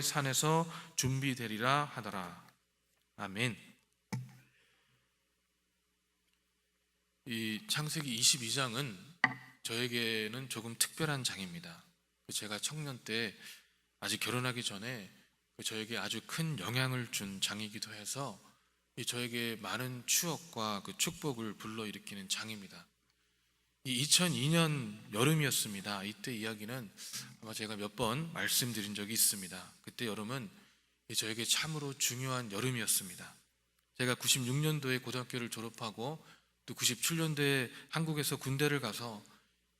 여호와의 산에서 준비되리라 하더라. 아멘. 이 창세기 22장은 저에게는 조금 특별한 장입니다. 제가 청년 때 아직 결혼하기 전에 저에게 아주 큰 영향을 준 장이기도 해서 저에게 많은 추억과 그 축복을 불러일으키는 장입니다. 이 2002년 여름이었습니다. 이때 이야기는 아마 제가 몇 번 말씀드린 적이 있습니다. 그때 여름은 저에게 참으로 중요한 여름이었습니다. 제가 96년도에 고등학교를 졸업하고 또 97년도에 한국에서 군대를 가서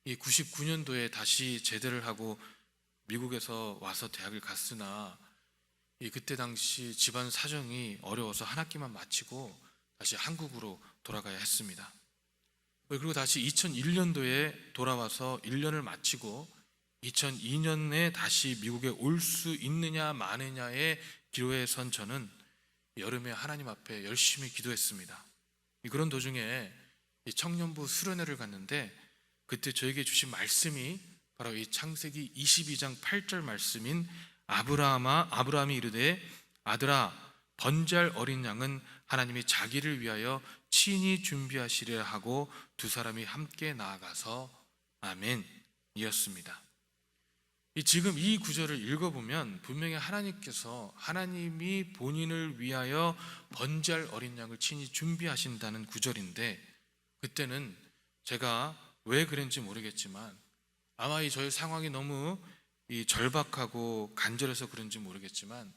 이 99년도에 다시 제대를 하고 미국에서 와서 대학을 갔으나 그때 당시 집안 사정이 어려워서 한 학기만 마치고 다시 한국으로 돌아가야 했습니다. 그리고 다시 2001년도에 돌아와서 1년을 마치고 2002년에 다시 미국에 올 수 있느냐 마느냐의 기로에 선 저는 여름에 하나님 앞에 열심히 기도했습니다. 그런 도중에 청년부 수련회를 갔는데 그때 저에게 주신 말씀이 바로 이 창세기 22장 8절 말씀인 아브라함이 이르되 아들아 번제할 어린 양은 하나님이 자기를 위하여 친히 준비하시리라 하고 두 사람이 함께 나아가서 아멘 이었습니다. 지금 이 구절을 읽어보면 분명히 하나님이 본인을 위하여 번제할 어린 양을 친히 준비하신다는 구절인데 그때는 제가 왜 그랬는지 모르겠지만 아마 저의 상황이 너무 절박하고 간절해서 그런지 모르겠지만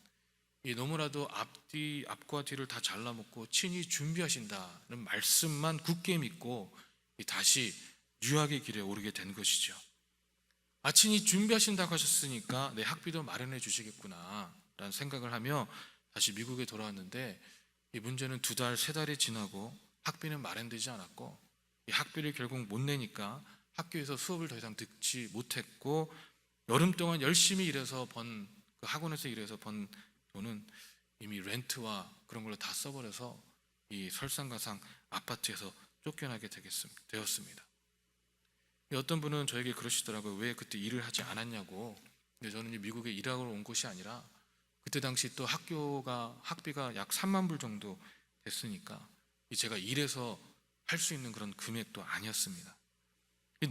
너무나도 앞과 뒤를 다 잘라먹고 친히 준비하신다는 말씀만 굳게 믿고 다시 유학의 길에 오르게 된 것이죠. 친히 준비하신다고 하셨으니까 내 학비도 마련해 주시겠구나 라는 생각을 하며 다시 미국에 돌아왔는데 이 문제는 2달, 3달이 지나고 학비는 마련되지 않았고 이 학비를 결국 못 내니까 학교에서 수업을 더 이상 듣지 못했고 여름 동안 열심히 일해서 그 학원에서 일해서 번 돈은 이미 렌트와 그런 걸로 다 써버려서 이 설상가상 아파트에서 쫓겨나게 되었습니다. 어떤 분은 저에게 그러시더라고요. 왜 그때 일을 하지 않았냐고. 근데 저는 미국에 일하러 온 곳이 아니라 그때 당시 또 학비가 약 3만 불 정도 됐으니까 제가 일해서 할 수 있는 그런 금액도 아니었습니다.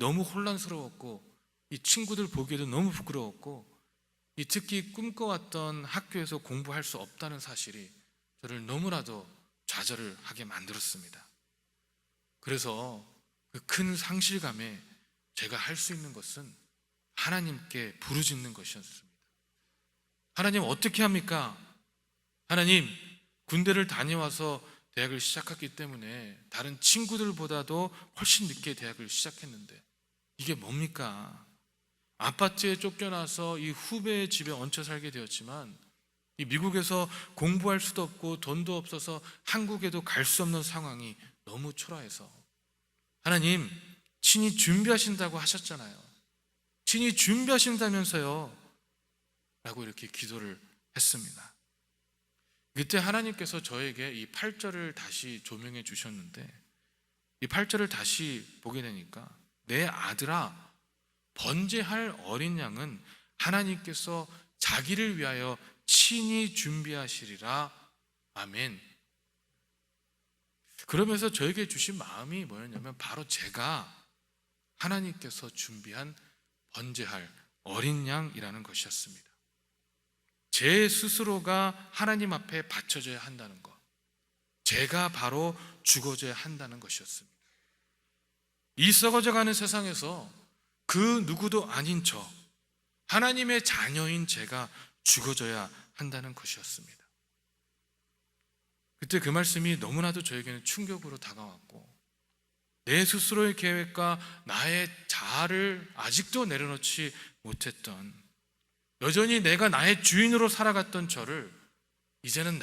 너무 혼란스러웠고 이 친구들 보기에도 너무 부끄러웠고 특히 꿈꿔왔던 학교에서 공부할 수 없다는 사실이 저를 너무나도 좌절을 하게 만들었습니다. 그래서 그 큰 상실감에 제가 할 수 있는 것은 하나님께 부르짖는 것이었습니다. 하나님 어떻게 합니까? 하나님 군대를 다녀와서 대학을 시작했기 때문에 다른 친구들보다도 훨씬 늦게 대학을 시작했는데 이게 뭡니까? 아파트에 쫓겨나서 이 후배의 집에 얹혀 살게 되었지만 이 미국에서 공부할 수도 없고 돈도 없어서 한국에도 갈 수 없는 상황이 너무 초라해서 하나님 친히 준비하신다고 하셨잖아요. 친히 준비하신다면서요 라고 이렇게 기도를 했습니다. 그때 하나님께서 저에게 이 8절을 다시 조명해 주셨는데 이 8절을 다시 보게 되니까 내 아들아 번제할 어린 양은 하나님께서 자기를 위하여 친히 준비하시리라. 아멘. 그러면서 저에게 주신 마음이 뭐였냐면 바로 제가 하나님께서 준비한 번제할 어린 양이라는 것이었습니다. 제 스스로가 하나님 앞에 바쳐져야 한다는 것, 제가 바로 죽어져야 한다는 것이었습니다. 이 썩어져가는 세상에서 그 누구도 아닌 저 하나님의 자녀인 제가 죽어져야 한다는 것이었습니다. 그때 그 말씀이 너무나도 저에게는 충격으로 다가왔고 내 스스로의 계획과 나의 자아를 아직도 내려놓지 못했던 여전히 내가 나의 주인으로 살아갔던 저를 이제는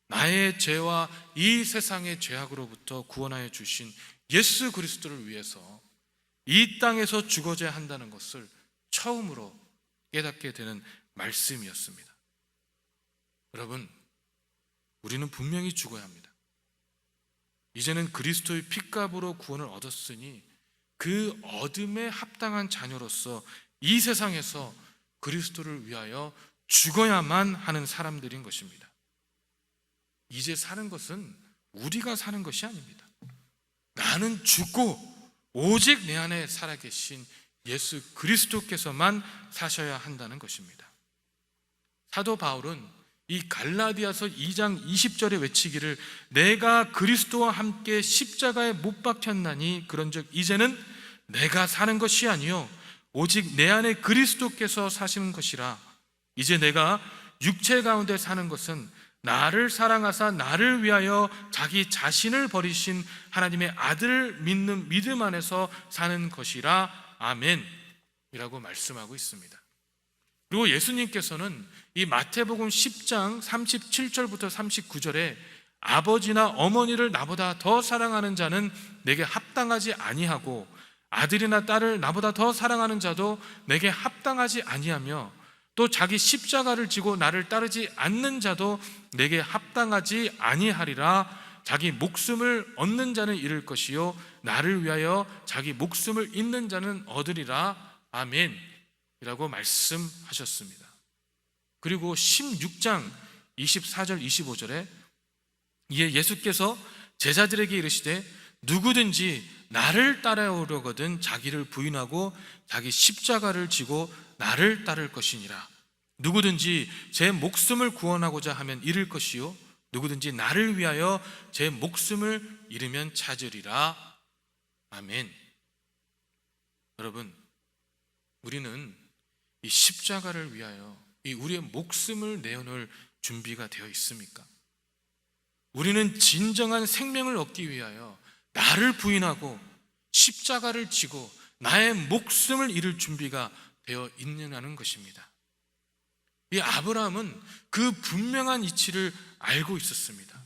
나의 죄와 이 세상의 죄악으로부터 구원하여 주신 예수 그리스도를 위해서 이 땅에서 죽어져야 한다는 것을 처음으로 깨닫게 되는 말씀이었습니다. 여러분, 우리는 분명히 죽어야 합니다. 이제는 그리스도의 핏값으로 구원을 얻었으니 그 얻음에 합당한 자녀로서 이 세상에서 그리스도를 위하여 죽어야만 하는 사람들인 것입니다. 이제 사는 것은 우리가 사는 것이 아닙니다. 나는 죽고 오직 내 안에 살아계신 예수 그리스도께서만 사셔야 한다는 것입니다. 사도 바울은 이 갈라디아서 2장 20절에 외치기를 내가 그리스도와 함께 십자가에 못 박혔나니 그런즉 이제는 내가 사는 것이 아니요 오직 내 안에 그리스도께서 사시는 것이라. 이제 내가 육체 가운데 사는 것은 나를 사랑하사 나를 위하여 자기 자신을 버리신 하나님의 아들을 믿는 믿음 안에서 사는 것이라. 아멘 이라고 말씀하고 있습니다. 그리고 예수님께서는 이 마태복음 10장 37절부터 39절에 아버지나 어머니를 나보다 더 사랑하는 자는 내게 합당하지 아니하고 아들이나 딸을 나보다 더 사랑하는 자도 내게 합당하지 아니하며 또 자기 십자가를 지고 나를 따르지 않는 자도 내게 합당하지 아니하리라. 자기 목숨을 얻는 자는 잃을 것이요 나를 위하여 자기 목숨을 잃는 자는 얻으리라. 아멘 이라고 말씀하셨습니다. 그리고 16장 24절 25절에 이에 예수께서 제자들에게 이르시되 누구든지 나를 따라오려거든 자기를 부인하고 자기 십자가를 지고 나를 따를 것이니라. 누구든지 제 목숨을 구원하고자 하면 잃을 것이요 누구든지 나를 위하여 제 목숨을 잃으면 찾으리라. 아멘. 여러분, 우리는 이 십자가를 위하여 이 우리의 목숨을 내어놓을 준비가 되어 있습니까? 우리는 진정한 생명을 얻기 위하여 나를 부인하고 십자가를 지고 나의 목숨을 잃을 준비가 되어 있느냐는 것입니다. 이 아브라함은 그 분명한 이치를 알고 있었습니다.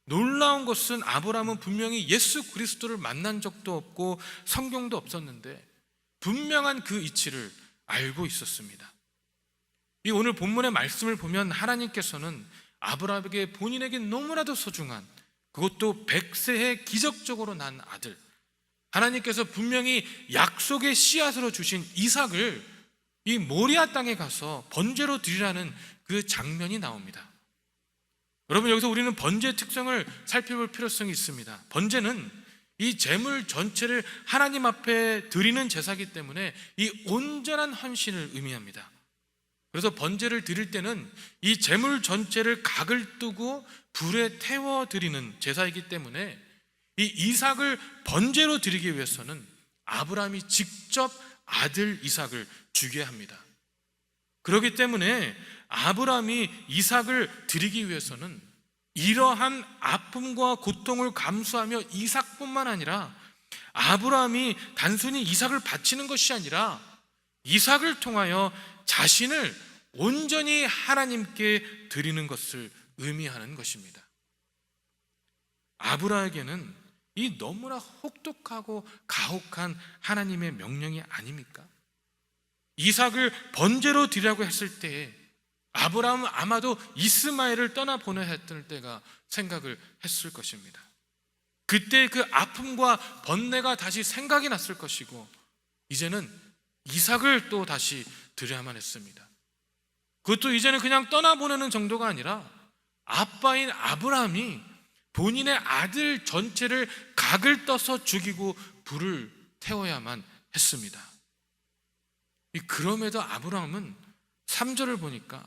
놀라운 것은 아브라함은 분명히 예수 그리스도를 만난 적도 없고 성경도 없었는데 분명한 그 이치를 알고 있었습니다. 이 오늘 본문의 말씀을 보면 하나님께서는 아브라함에게 본인에게 너무나도 소중한 그것도 100세에 기적적으로 난 아들, 하나님께서 분명히 약속의 씨앗으로 주신 이삭을 이 모리아 땅에 가서 번제로 드리라는 그 장면이 나옵니다. 여러분, 여기서 우리는 번제의 특성을 살펴볼 필요성이 있습니다. 번제는 이 제물 전체를 하나님 앞에 드리는 제사이기 때문에 이 온전한 헌신을 의미합니다. 그래서 번제를 드릴 때는 이 제물 전체를 각을 뜨고 불에 태워 드리는 제사이기 때문에 이 이삭을 번제로 드리기 위해서는 아브라함이 직접 아들 이삭을 주게 합니다. 그렇기 때문에 아브라함이 이삭을 드리기 위해서는 이러한 아픔과 고통을 감수하며 이삭뿐만 아니라 아브라함이 단순히 이삭을 바치는 것이 아니라 이삭을 통하여 자신을 온전히 하나님께 드리는 것을 의미하는 것입니다. 아브라함에게는 이 너무나 혹독하고 가혹한 하나님의 명령이 아닙니까? 이삭을 번제로 드리라고 했을 때에 아브라함은 아마도 이스마엘을 떠나보내야 했던 때가 생각을 했을 것입니다. 그때 그 아픔과 번뇌가 다시 생각이 났을 것이고 이제는 이삭을 또 다시 드려야만 했습니다. 그것도 이제는 그냥 떠나보내는 정도가 아니라 아빠인 아브라함이 본인의 아들 전체를 각을 떠서 죽이고 불을 태워야만 했습니다. 그럼에도 아브라함은 3절을 보니까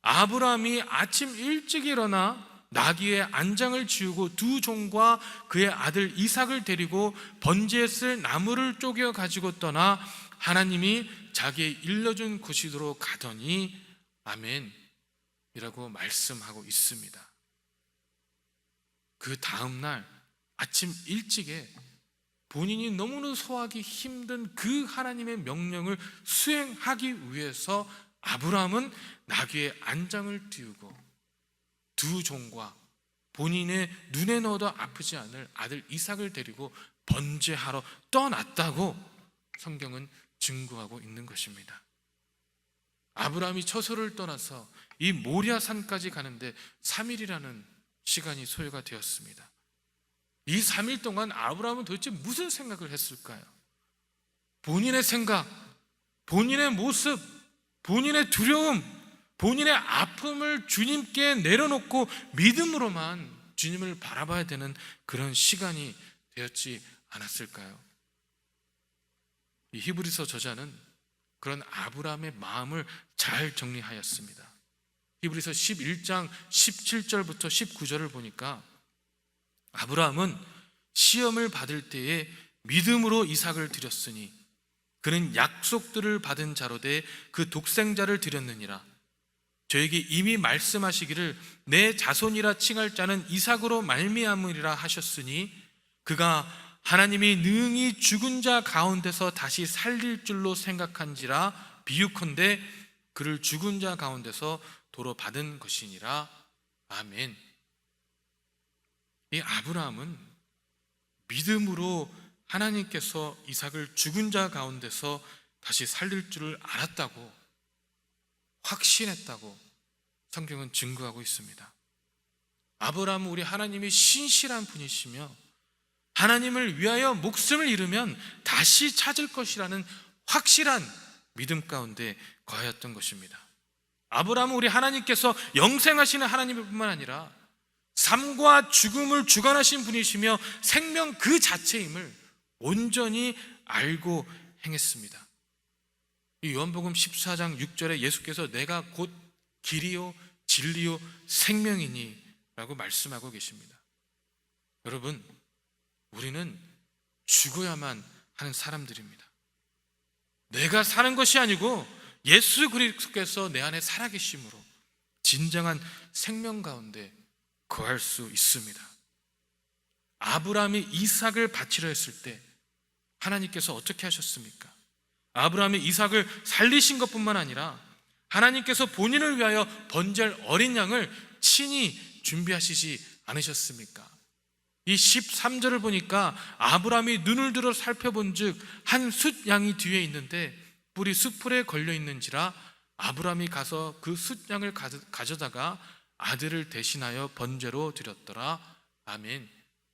아브라함이 아침 일찍 일어나 나귀의 안장을 지우고 두 종과 그의 아들 이삭을 데리고 번제에 쓸 나무를 쪼개 가지고 떠나 하나님이 자기의 일러준 곳으로 가더니 아멘 이라고 말씀하고 있습니다. 그 다음날 아침 일찍에 본인이 너무나 소화하기 힘든 그 하나님의 명령을 수행하기 위해서 아브라함은 나귀의 안장을 띄우고 두 종과 본인의 눈에 넣어도 아프지 않을 아들 이삭을 데리고 번제하러 떠났다고 성경은 증거하고 있는 것입니다. 아브라함이 처소를 떠나서 이 모리아 산까지 가는데 3일이라는 시간이 소요가 되었습니다. 이 3일 동안 아브라함은 도대체 무슨 생각을 했을까요? 본인의 생각, 본인의 모습, 본인의 두려움, 본인의 아픔을 주님께 내려놓고 믿음으로만 주님을 바라봐야 되는 그런 시간이 되었지 않았을까요? 이 히브리서 저자는 그런 아브라함의 마음을 잘 정리하였습니다. 히브리서 11장 17절부터 19절을 보니까 아브라함은 시험을 받을 때에 믿음으로 이삭을 드렸으니 그는 약속들을 받은 자로 돼 그 독생자를 드렸느니라. 저에게 이미 말씀하시기를 내 자손이라 칭할 자는 이삭으로 말미암으리라 하셨으니 그가 하나님이 능히 죽은 자 가운데서 다시 살릴 줄로 생각한지라 비유컨대 그를 죽은 자 가운데서 도로 받은 것이니라. 아멘. 이 아브라함은 믿음으로 하나님께서 이삭을 죽은 자 가운데서 다시 살릴 줄을 알았다고, 확신했다고 성경은 증거하고 있습니다. 아브라함은 우리 하나님이 신실한 분이시며 하나님을 위하여 목숨을 잃으면 다시 찾을 것이라는 확실한 믿음 가운데 거하였던 것입니다. 아브라함은 우리 하나님께서 영생하시는 하나님뿐만 아니라 삶과 죽음을 주관하신 분이시며 생명 그 자체임을 온전히 알고 행했습니다. 이 요한복음 14장 6절에 예수께서 내가 곧 길이요 진리요 생명이니 라고 말씀하고 계십니다. 여러분, 우리는 죽어야만 하는 사람들입니다. 내가 사는 것이 아니고 예수 그리스도께서 내 안에 살아계심으로 진정한 생명 가운데 거할 수 있습니다. 아브라함이 이삭을 바치려 했을 때 하나님께서 어떻게 하셨습니까? 아브라함이 이삭을 살리신 것뿐만 아니라 하나님께서 본인을 위하여 번제할 어린 양을 친히 준비하시지 않으셨습니까? 이 13절을 보니까 아브라함이 눈을 들어 살펴본 즉 한 숫양이 뒤에 있는데 뿔이 숯불에 걸려 있는지라 아브라함이 가서 그 숫양을 가져다가 아들을 대신하여 번제로 드렸더라. 아멘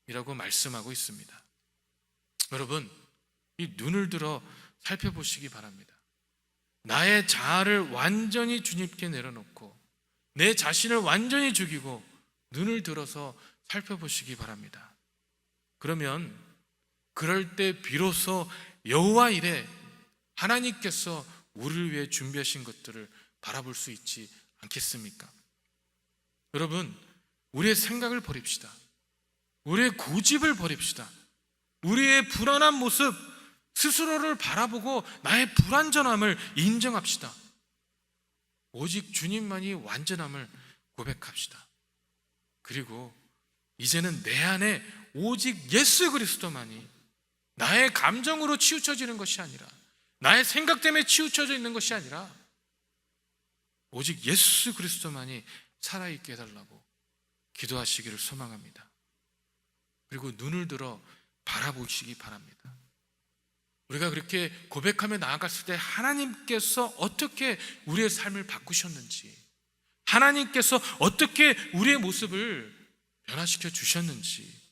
이라고 말씀하고 있습니다. 여러분, 이 눈을 들어 살펴보시기 바랍니다. 나의 자아를 완전히 주님께 내려놓고 내 자신을 완전히 죽이고 눈을 들어서 살펴보시기 바랍니다. 그러면 그럴 때 비로소 여호와 이레 하나님께서 우리를 위해 준비하신 것들을 바라볼 수 있지 않겠습니까? 여러분, 우리의 생각을 버립시다. 우리의 고집을 버립시다. 우리의 불안한 모습, 스스로를 바라보고 나의 불완전함을 인정합시다. 오직 주님만이 완전함을 고백합시다. 그리고 이제는 내 안에 오직 예수 그리스도만이 나의 감정으로 치우쳐지는 것이 아니라 나의 생각 때문에 치우쳐져 있는 것이 아니라 오직 예수 그리스도만이 살아있게 해달라고 기도하시기를 소망합니다. 그리고 눈을 들어 바라보시기 바랍니다. 우리가 그렇게 고백하며 나아갔을 때 하나님께서 어떻게 우리의 삶을 바꾸셨는지, 하나님께서 어떻게 우리의 모습을 변화시켜 주셨는지,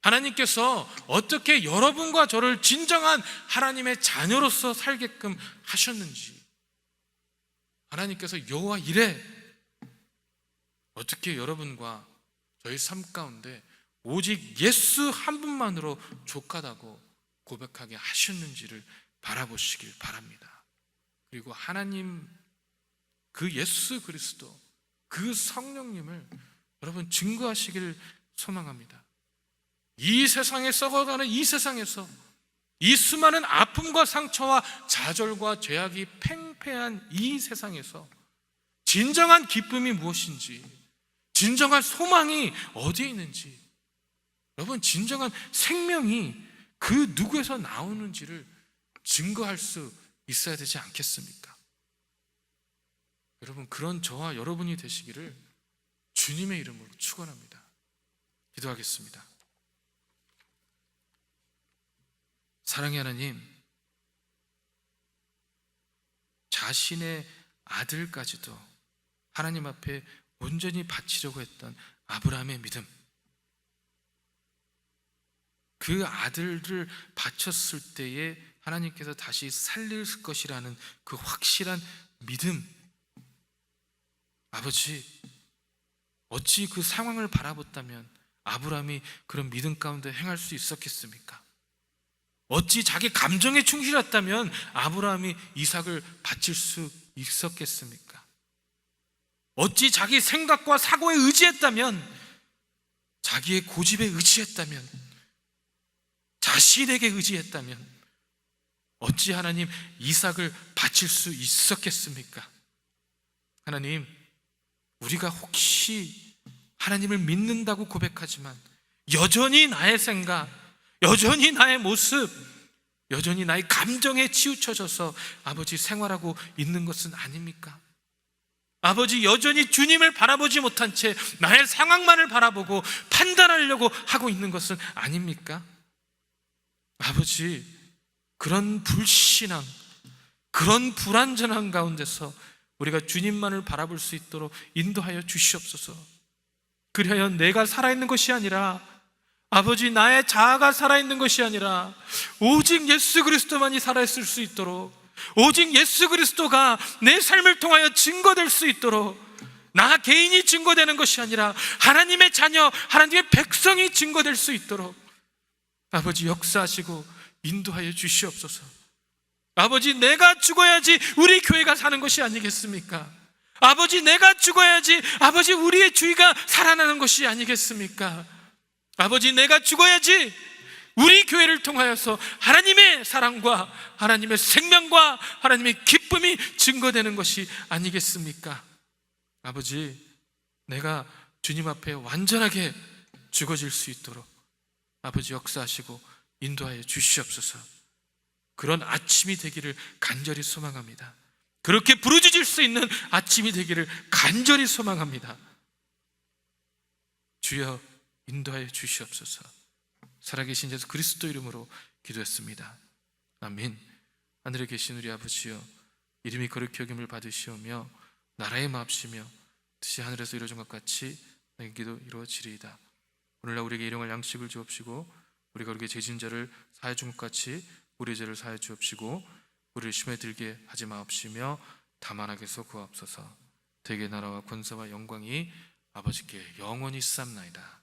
하나님께서 어떻게 여러분과 저를 진정한 하나님의 자녀로서 살게끔 하셨는지, 하나님께서 여호와 이레 어떻게 여러분과 저희 삶 가운데 오직 예수 한 분만으로 족하다고 고백하게 하셨는지를 바라보시길 바랍니다. 그리고 하나님 그 예수 그리스도 그 성령님을 여러분 증거하시기를 소망합니다. 이 세상에 썩어가는 이 세상에서 이 수많은 아픔과 상처와 좌절과 죄악이 팽배한 이 세상에서 진정한 기쁨이 무엇인지, 진정한 소망이 어디에 있는지, 여러분 진정한 생명이 그 누구에서 나오는지를 증거할 수 있어야 되지 않겠습니까? 여러분, 그런 저와 여러분이 되시기를 주님의 이름으로 축원합니다. 기도하겠습니다. 사랑의 하나님, 자신의 아들까지도 하나님 앞에 온전히 바치려고 했던 아브라함의 믿음, 그 아들을 바쳤을 때에 하나님께서 다시 살릴 것이라는 그 확실한 믿음, 아버지, 어찌 그 상황을 바라봤다면 아브라함이 그런 믿음 가운데 행할 수 있었겠습니까? 어찌 자기 감정에 충실했다면 아브라함이 이삭을 바칠 수 있었겠습니까? 어찌 자기 생각과 사고에 의지했다면, 자기의 고집에 의지했다면, 자신에게 의지했다면 어찌 하나님 이삭을 바칠 수 있었겠습니까? 하나님, 우리가 혹시 하나님을 믿는다고 고백하지만 여전히 나의 생각, 여전히 나의 모습, 여전히 나의 감정에 치우쳐져서 아버지 생활하고 있는 것은 아닙니까? 아버지, 여전히 주님을 바라보지 못한 채 나의 상황만을 바라보고 판단하려고 하고 있는 것은 아닙니까? 아버지, 그런 불신앙, 그런 불완전한 가운데서 우리가 주님만을 바라볼 수 있도록 인도하여 주시옵소서. 그리하여 내가 살아있는 것이 아니라, 아버지, 나의 자아가 살아있는 것이 아니라 오직 예수 그리스도만이 살아있을 수 있도록, 오직 예수 그리스도가 내 삶을 통하여 증거될 수 있도록, 나 개인이 증거되는 것이 아니라 하나님의 자녀, 하나님의 백성이 증거될 수 있도록 아버지 역사하시고 인도하여 주시옵소서. 아버지, 내가 죽어야지 우리 교회가 사는 것이 아니겠습니까? 아버지, 내가 죽어야지 아버지 우리의 주의가 살아나는 것이 아니겠습니까? 아버지, 내가 죽어야지 우리 교회를 통하여서 하나님의 사랑과 하나님의 생명과 하나님의 기쁨이 증거되는 것이 아니겠습니까? 아버지, 내가 주님 앞에 완전하게 죽어질 수 있도록 아버지 역사하시고 인도하여 주시옵소서. 그런 아침이 되기를 간절히 소망합니다. 그렇게 부르짖을 수 있는 아침이 되기를 간절히 소망합니다. 주여 인도하여 주시옵소서. 살아계신 예수 그리스도 이름으로 기도했습니다. 아멘. 하늘에 계신 우리 아버지여, 이름이 거룩히 여김을 받으시오며 나라의 마옵시며 뜻이 하늘에서 이루어진 것 같이 내게도 이루어지리이다. 오늘날 우리에게 일용할 양식을 주옵시고 우리가 우리에게 죄진 자를 사하여 준 것 같이 우리 죄를 사하여 주옵시고 우리를 시험에 들게 하지 마옵시며 다만 악에서 구하옵소서. 대개 나라와 권세와 영광이 아버지께 영원히 삼나이다.